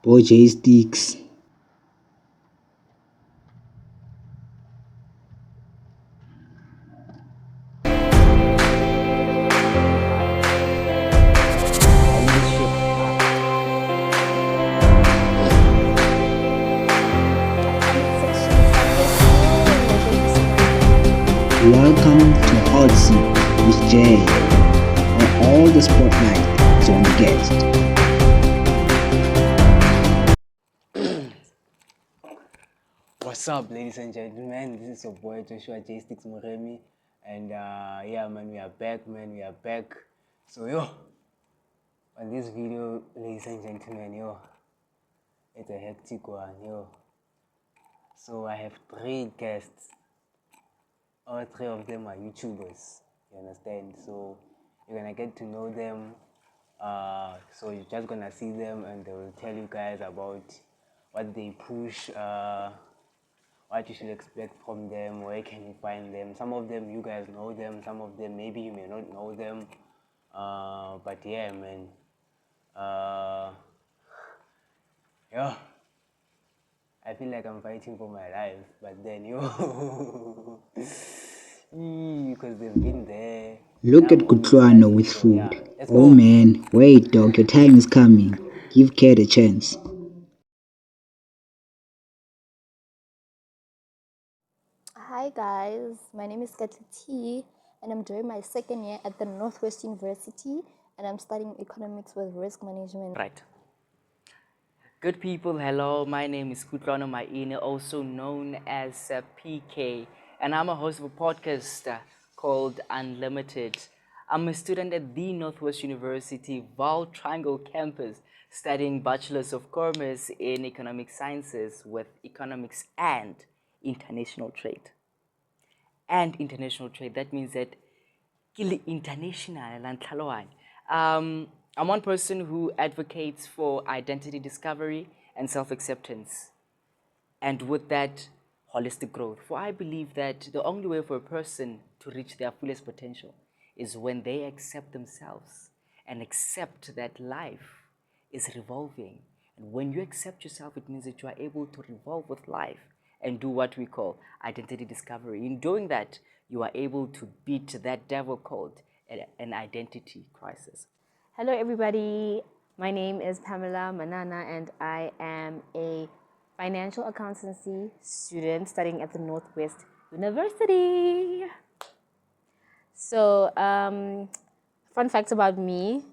Boy J Sticks. Welcome to Hot Seat with Jay, where all the spotlight is on the guest. What's up, ladies and gentlemen? This is your boy Joshua J Sticks Moremi, and yeah, man, we are back, man. We are back. So on this video, ladies and gentlemen, it's a hectic one, So I have three guests. All three of them are YouTubers. You understand? So you're gonna get to know them. So you're just gonna see them, and they will tell you guys about what they push. What you should expect from them, where can you find them. Some of them you guys know them, some of them maybe you may not know them. But yeah, man. Uh, yeah, I feel like I'm fighting for my life, but then because they've been there. Look at I'm only Kutlwano starting, with so yeah, food. let's Oh go. man, wait dog, your time is coming. Give Kate a chance. Hi guys, my name is Katli T and I'm doing my second year at the Northwest University and I'm studying economics with risk management. Right. Good people, hello. My name is Kutlana Maine, also known as PK, and I'm a host of a podcast called Unlimited. I'm a student at the Northwest University Val Triangle campus studying Bachelor's of Commerce in Economic Sciences with Economics and International Trade. And international trade, that means that international and I'm one person who advocates for identity discovery and self-acceptance, and with that, holistic growth. For I believe that the only way for a person to reach their fullest potential is when they accept themselves and accept that life is revolving. And when you accept yourself, it means that you are able to revolve with life and do what we call identity discovery. In doing that, you are able to beat that devil called an identity crisis. Hello, everybody. My name is Pamela Manana, and I am a financial accountancy student studying at the Northwest University. So, fun facts about me: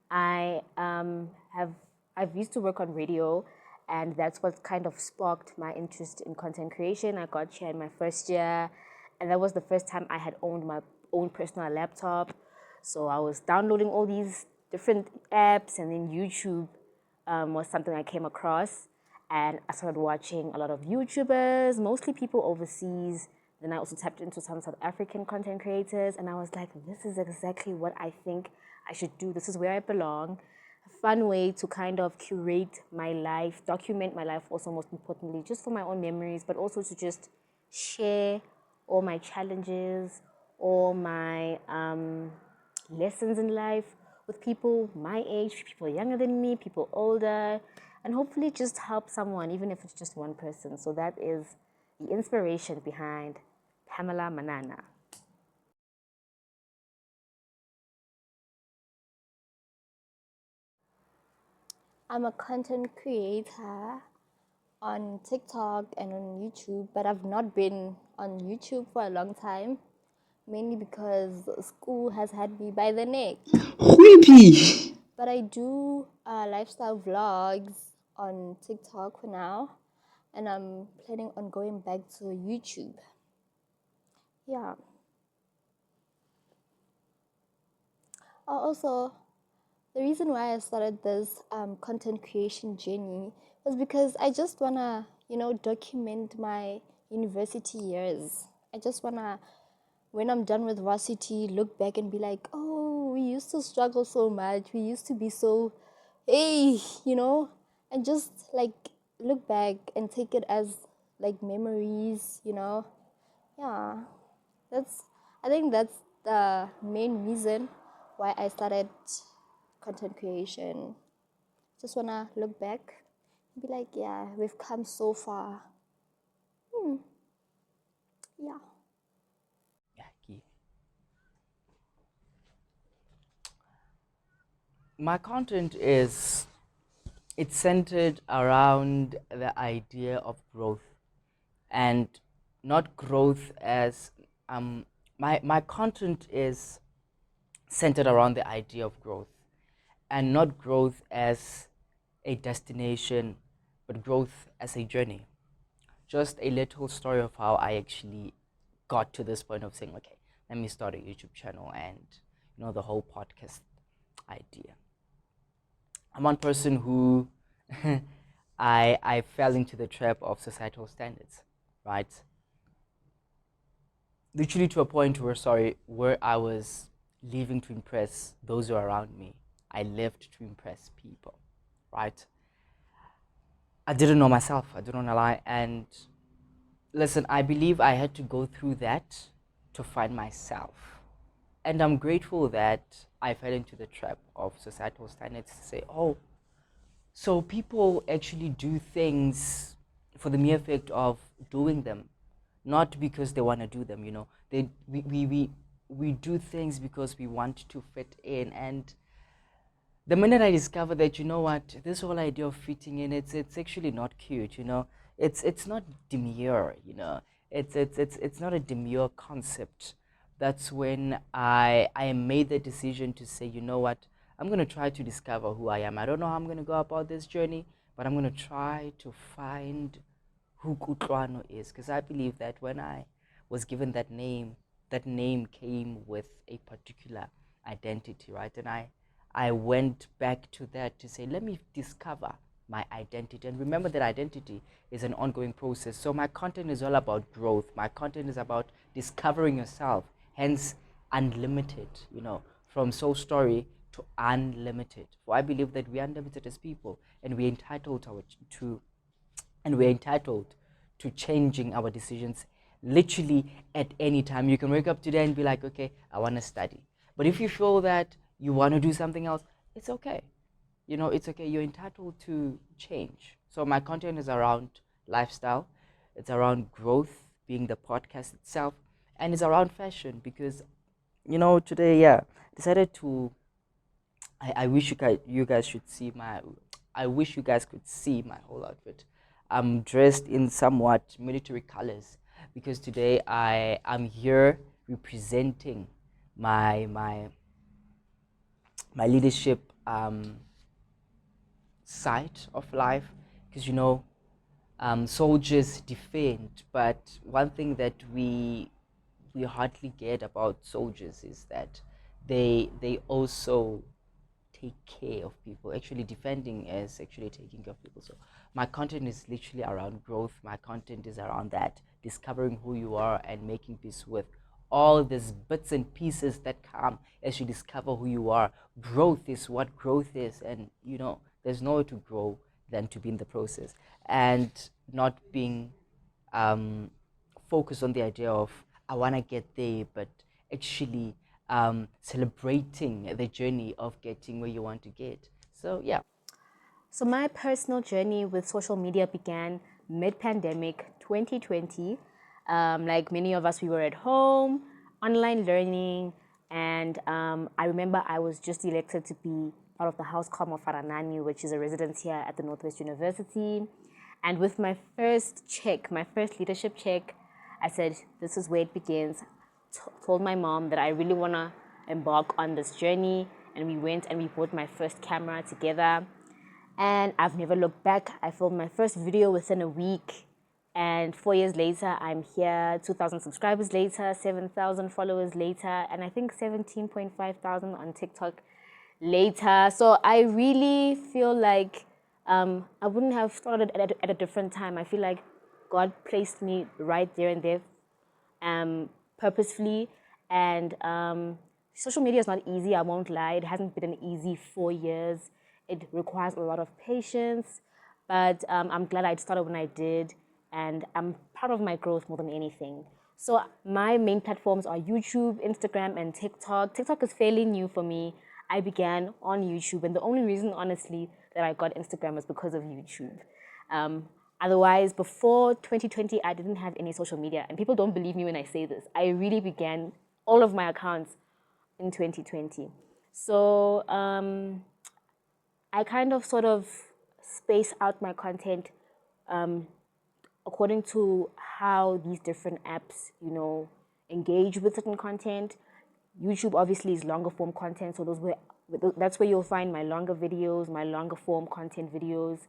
I I've used to work on radio, and that's what kind of sparked my interest in content creation. I got here in my first year, and that was the first time I had owned my own personal laptop. So I was downloading all these different apps, and then YouTube was something I came across. And I started watching a lot of YouTubers, mostly people overseas. Then I also tapped into some South African content creators, and I was like, this is exactly what I think I should do. This is where I belong. A fun way to kind of curate my life, document my life, also, most importantly, just for my own memories, but also to just share all my challenges, all my lessons in life with people my age, people younger than me, people older, and hopefully just help someone, even if it's just one person. So that is the inspiration behind Pamela Manana. I'm a content creator on TikTok and on YouTube, but I've not been on YouTube for a long time, mainly because school has had me by the neck. Whippy! But I do lifestyle vlogs on TikTok for now, and I'm planning on going back to YouTube. Yeah. Also, the reason why I started this content creation journey was because I just wanna, document my university years. I just wanna, when I'm done with varsity, look back and be like, oh, we used to struggle so much. We used to be so, hey, and just like look back and take it as like memories. Yeah, that's. I think that's the main reason why I started content creation. Just wanna look back be like, yeah, we've come so far. Yeah. Yeah, Key. My content is it's centered around the idea of growth, and not growth as my content is centered around the idea of growth, and not growth as a destination, but growth as a journey. Just a little story of how I actually got to this point of saying, okay, let me start a YouTube channel and the whole podcast idea. I'm one person who I fell into the trap of societal standards, right? Literally to a point where I was living to impress those who are around me. I lived to impress people, right? I didn't know myself. I didn't want to lie. And listen, I believe I had to go through that to find myself. And I'm grateful that I fell into the trap of societal standards to say, oh, so people actually do things for the mere fact of doing them, not because they want to do them. We do things because we want to fit in. And the minute I discovered that, this whole idea of fitting in, it's actually not cute. It's not demure. It's not a demure concept. That's when I made the decision to say, you know what, I'm going to try to discover who I am. I don't know how I'm going to go about this journey, but I'm going to try to find who Kutlwano is, because I believe that when I was given that name came with a particular identity, right? And I went back to that to say, let me discover my identity. And remember that identity is an ongoing process. So my content is all about growth. My content is about discovering yourself, hence unlimited, from Soul Story to unlimited. For I believe that we are unlimited as people, and we're entitled to changing our decisions literally at any time. You can wake up today and be like, okay, I want to study. But if you feel that you want to do something else, it's okay. It's okay. You're entitled to change. So my content is around lifestyle. It's around growth, being the podcast itself. And it's around fashion because, today, yeah, decided to, I wish you guys should see I wish you guys could see my whole outfit. I'm dressed in somewhat military colors because today I am here representing my leadership side of life, because soldiers defend, but one thing that we hardly get about soldiers is that they also take care of people. Actually, defending is actually taking care of people. So my content is literally around growth. My content is around that, discovering who you are and making peace with all these bits and pieces that come as you discover who you are. Growth is what growth is, and there's nowhere to grow than to be in the process and not being focused on the idea of I want to get there, but actually celebrating the journey of getting where you want to get. So yeah. So my personal journey with social media began mid-pandemic 2020. Like many of us, we were at home, online learning, and I remember I was just elected to be part of the House Com of Faranani, which is a residence here at the Northwest University. And with my first leadership check, I said, this is where it begins. Told my mom that I really want to embark on this journey, and we went and we bought my first camera together, and I've never looked back. I filmed my first video within a week, and 4 years later I'm here, 2,000 subscribers later, 7,000 followers later, and I think 17.5 thousand on TikTok later. So I really feel like I wouldn't have started at a different time. I feel like God placed me right there and there purposefully. And social media is not easy, I won't lie. It hasn't been an easy 4 years. It requires a lot of patience. But I'm glad I started when I did. And I'm proud of my growth more than anything. So my main platforms are YouTube, Instagram, and TikTok. TikTok is fairly new for me. I began on YouTube, and the only reason, honestly, that I got Instagram was because of YouTube. Otherwise, before 2020, I didn't have any social media. And people don't believe me when I say this. I really began all of my accounts in 2020. So I kind of sort of space out my content according to how these different apps, engage with certain content. YouTube obviously is longer form content, so that's where you'll find my longer videos, my longer form content videos,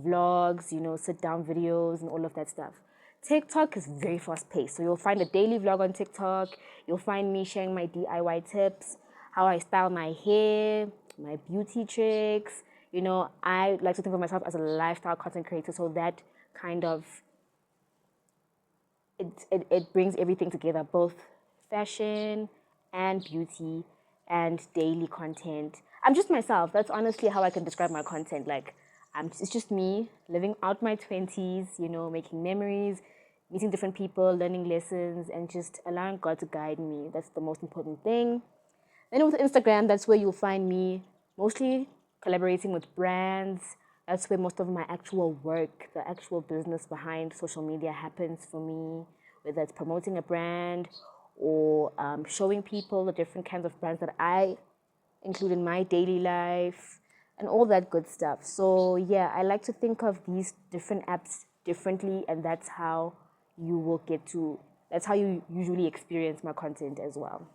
vlogs, sit down videos and all of that stuff. TikTok is very fast paced, so you'll find a daily vlog on TikTok. You'll find me sharing my DIY tips, how I style my hair, my beauty tricks. I like to think of myself as a lifestyle content creator, so that kind of it brings everything together, both fashion and beauty and daily content. I'm just myself. That's honestly how I can describe my content. Like, it's just me living out my 20s, making memories, meeting different people, learning lessons, and just allowing God to guide me. That's the most important thing. Then with Instagram, that's where you'll find me mostly collaborating with brands. That's where most of my actual work, the actual business behind social media happens for me, whether it's promoting a brand or showing people the different kinds of brands that I include in my daily life and all that good stuff. So yeah, I like to think of these different apps differently, and that's how you usually experience my content as well.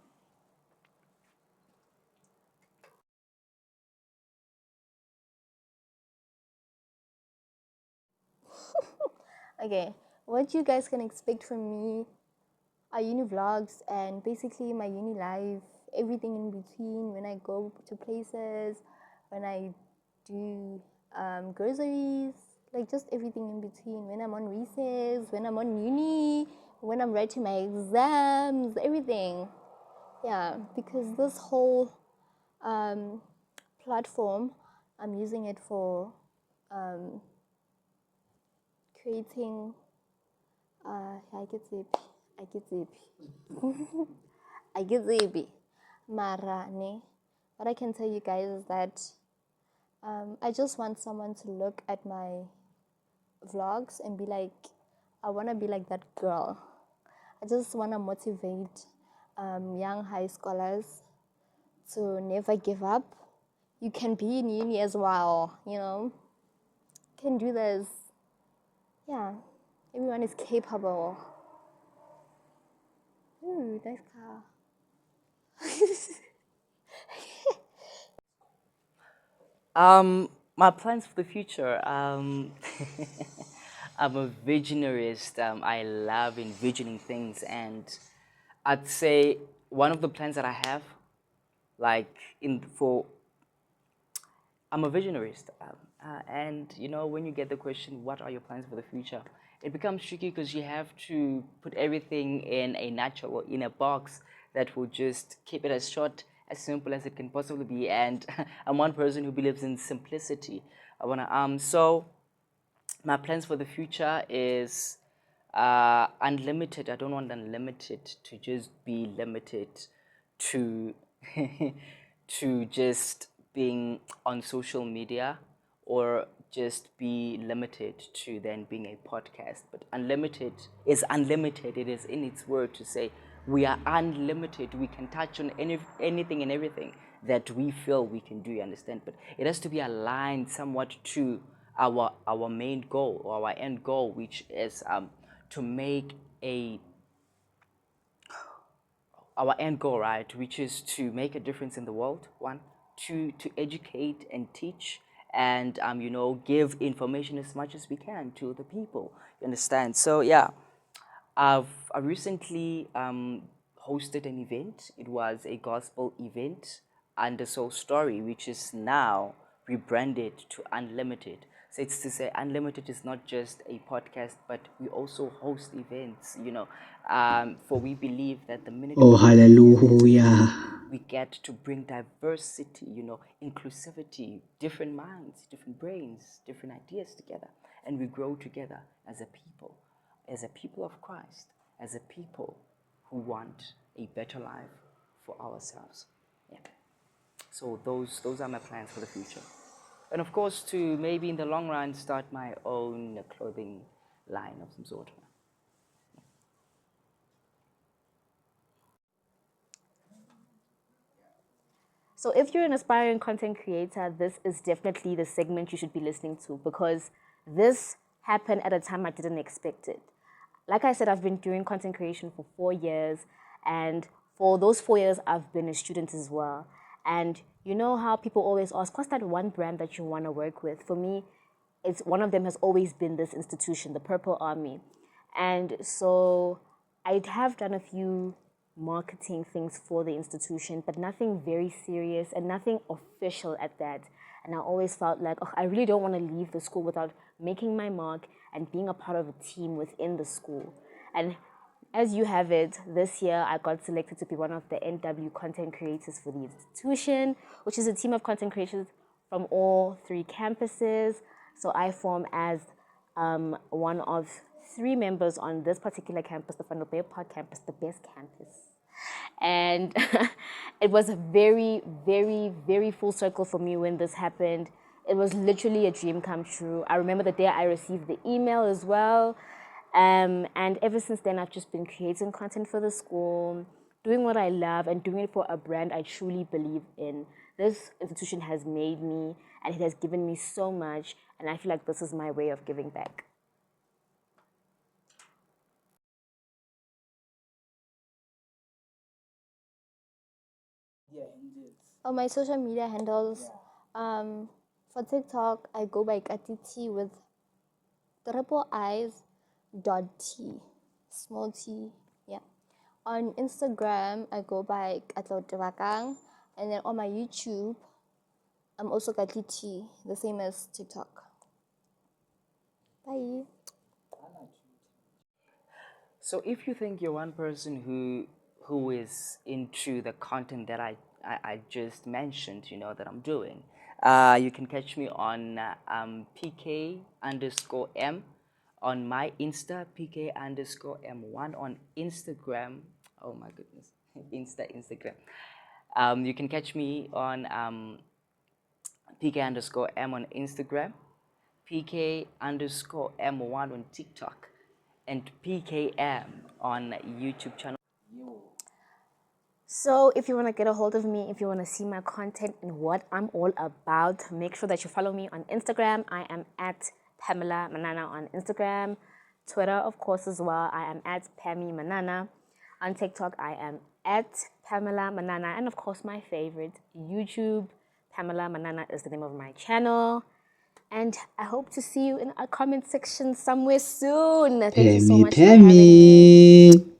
Okay, what you guys can expect from me are uni vlogs and basically my uni life, everything in between, when I go to places, when I do groceries, like just everything in between, when I'm on recess, when I'm on uni, when I'm writing my exams, everything. Yeah, because this whole platform, I'm using it for creating akitsebi mara ne, what I can tell you guys is that I just want someone to look at my vlogs and be like, I want to be like that girl. I just want to motivate young high scholars to never give up. You can be in uni as well, you can do this. Yeah, everyone is capable. Ooh, nice car. My plans for the future. I'm a visionarist. I love envisioning things, and I'd say one of the plans that I have, I'm a visionarist, and when you get the question, "What are your plans for the future?" It becomes tricky because you have to put everything in a nutshell or in a box that will just keep it as short, as simple as it can possibly be. And I'm one person who believes in simplicity. So my plans for the future is unlimited. I don't want unlimited to just be limited to to just being on social media, or just be limited to then being a podcast. But unlimited is unlimited. It is in its word to say we are unlimited. We can touch on anything and everything that we feel we can do, you understand? But it has to be aligned somewhat to our main goal, or our end goal, which is to make our end goal, right, which is to make a difference in the world, one. Two, to educate and teach, and give information as much as we can to the people, you understand? So yeah, I recently hosted an event. It was a gospel event under Soul Story, which is now rebranded to Unlimited. So it's to say Unlimited is not just a podcast, but we also host events, for we believe that the minute Oh, hallelujah. we get to bring diversity, inclusivity, different minds, different brains, different ideas together, and we grow together as a people of Christ, as a people who want a better life for ourselves. Yeah. So those are my plans for the future. And of course, to maybe in the long run start my own clothing line of some sort. So if you're an aspiring content creator, this is definitely the segment you should be listening to, because this happened at a time I didn't expect it. Like I said, I've been doing content creation for 4 years, and for those 4 years, I've been a student as well. And you know how people always ask, what's that one brand that you want to work with? For me, it's one of them has always been this institution, the Purple Army. And so I have done a few marketing things for the institution, but nothing very serious and nothing official at that. And I always felt like, oh, I really don't want to leave the school without making my mark and being a part of a team within the school. And as you have it, this year I got selected to be one of the NW content creators for the institution, which is a team of content creators from all 3 campuses. So I form as one of 3 members on this particular campus, the Van der Bay Park campus, the best campus. And it was a very, very, very full circle for me when this happened. It was literally a dream come true. I remember the day I received the email as well. And ever since then, I've just been creating content for the school, doing what I love, and doing it for a brand I truly believe in. This institution has made me, and it has given me so much, and I feel like this is my way of giving back. On my social media handles, for TikTok, I go by Katiti with triple I's dot T, small t, yeah. On Instagram, I go by Katlo Tevakang, and then on my YouTube, I'm also Katiti, the same as TikTok. Bye. So if you think you're one person who is into the content that I just mentioned, you know, that I'm doing, you can catch me on PK_M on my Insta, PK_M1 on Instagram. Oh my goodness, Instagram. You can catch me on PK_M on Instagram, PK_M1 on TikTok, and PKM on YouTube channel. So if you want to get a hold of me, if you want to see my content and what I'm all about, make sure that you follow me on Instagram. I am at Pamela Manana on Instagram. Twitter, of course, as well. I am at Pammy Manana. On TikTok, I am at Pamela Manana. And of course, my favorite, YouTube. Pamela Manana is the name of my channel. And I hope to see you in a comment section somewhere soon. Thank you so much for having me.